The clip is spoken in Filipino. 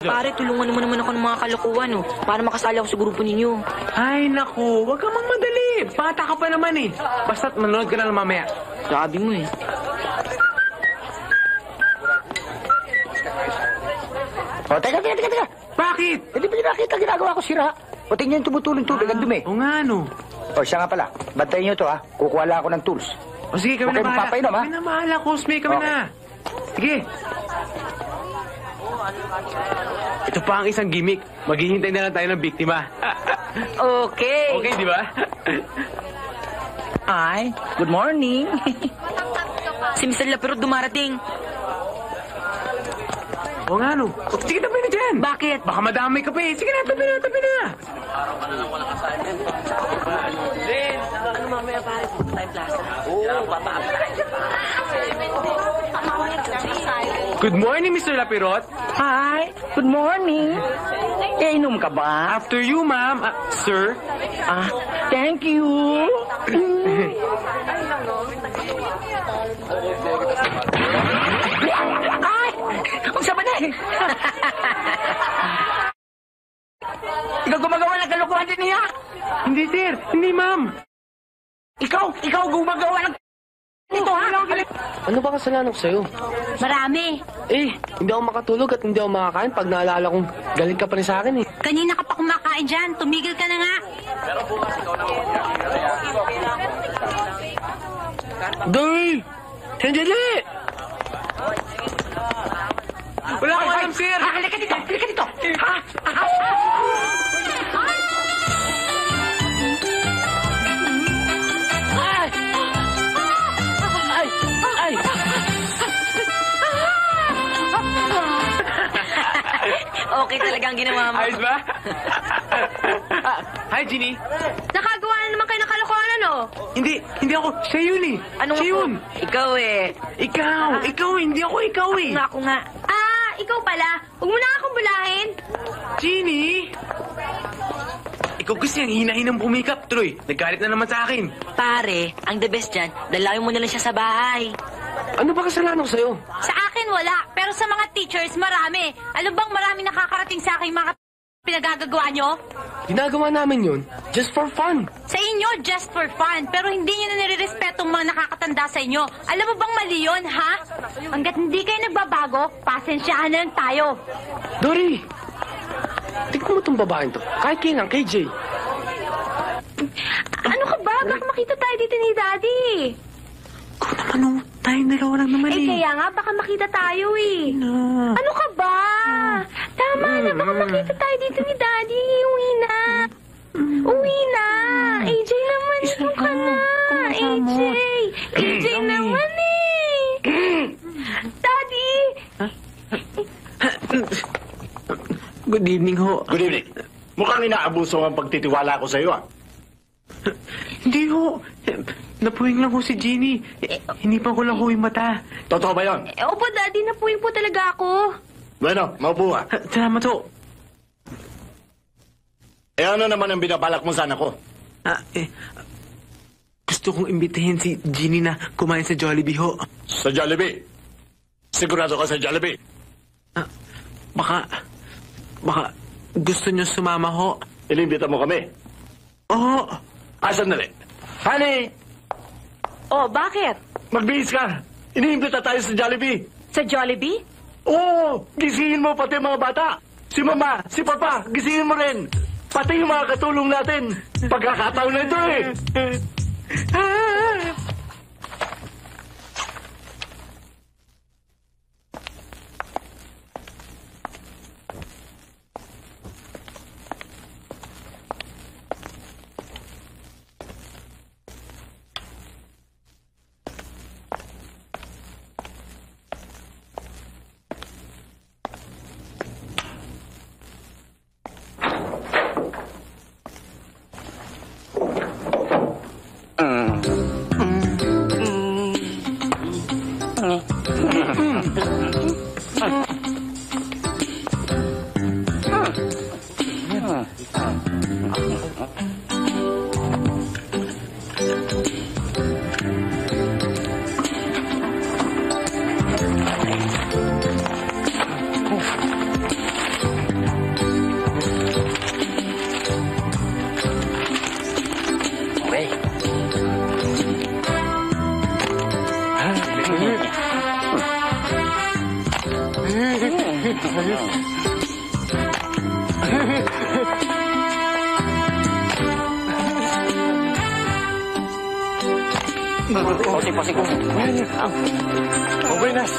Pare, tulungan naman ako ng mga kalokohan, oh, para makasali ako sa grupo ninyo. Ay, naku, huwag kang magmadali. Bata ka pa naman eh. Basta't manonood ka na lang mamaya. Sabi mo eh. O, teka. Bakit? Hindi ba yung nakita ginagawa ko sira? O, tingnan yung tumutulong tubig, ang dumi. O nga, no. O, siya nga pala. Bantayin niyo to, ha? Kukuha lang ako ng tools. O sige, kami Okay, na bahala. magpapainom, ha? Kami na bahala, Cosme. Kami Okay. na. Sige. Ito pa ang isang gimmick. Maghihintay na lang tayo ng biktima. Okay. Okay, di ba? Ay, good morning. Si Mr. Lapirot dumarating. O nga, no. O, sige, tabi na dyan. Bakit? Baka madamay ka pa eh. Sige na, tabi na. Good morning, Mr. Lapirot. Hi, good morning. Inom ka ba? After you, ma'am. Sir. Thank you. Ay! Kung sa banay! Ikaw gumagawa ng kalokohan din niya? Hindi, sir. Hindi, ma'am. Ikaw gumagawa ng... Ito, ha? Ano ba kasalanan ko sa'yo? Marami. Hindi ako makatulog at hindi ako makakain pag naalala kong galing ka pa rin sa akin eh. Kanina ka pa kumakain dyan. Tumigil ka na nga. Doy! Sandali! Wala akong alam, sir. Halika dito! Okay talaga ang ginawa mo. Ayos ba? Hi, Ginny. Nakagawa na naman kayo ng kalokohan, ano? Hindi ako. Siya yun eh. Anong Siya ako? yun. Ikaw eh. Ikaw, hindi ako ikaw eh. Ako nga. Ikaw pala. Huwag mo na akong bulahin. Ginny! Ikaw kasi ang hinahinang pumikap, Troy. Naggalit na naman sa akin. Pare, ang the best dyan, dalawin mo na lang siya sa bahay. Ano ba kasalanan ko sa'yo? Sa akin, wala. Pero sa mga teachers, marami. Alam bang marami nakakarating sa akin mga pinagagagawa nyo? Ginagawa namin yun just for fun. Sa inyo, just for fun. Pero hindi nyo na nire-respeto ang mga nakakatanda sa inyo. Alam mo bang mali yun, ha? Hanggat hindi kayo nagbabago, pasensyahan na lang tayo. Dory! Tignan mo itong babaeng to. Kahit kailan, KJ. Ano ka ba? Baka makita tayo dito ni Daddy. Kung naman, tayong dalawa lang naman eh. Kaya nga, baka makita tayo eh. Ano ka ba? Tama na, baka makita tayo dito ni Daddy. Uwi na. AJ naman, ito ka na. AJ naman eh. Daddy! Good evening ho. Good evening. Mukhang inaabuso ang pagtitiwala ko sa iyo, ah. Hindi ho. Napuwing lang ho si Ginny. Hindi pa ko lang ho yung mata. Totoo ba yun? Opo, Daddy, napuwing po talaga ako. Bueno, maupo ka. Salamat ho. Ano naman ang binabalak mo sana ko? Gusto kong imbitahin si Ginny na kumain sa Jollibee ho. Sa Jollibee? Sigurado ka sa Jollibee? Baka gusto niyo sumama ho. Inimbita mo kami. Oo. Sandali. Honey, Oh, bakit? magbihis ka. Iniimbita tayo sa Jollibee. Sa Jollibee? Oo, gisingin mo pati mga bata. Si Mama, si Papa, gisingin mo rin. Pati yung mga katulong natin. Pagkakataon na ito eh. Pasing ko. Okay, Nas.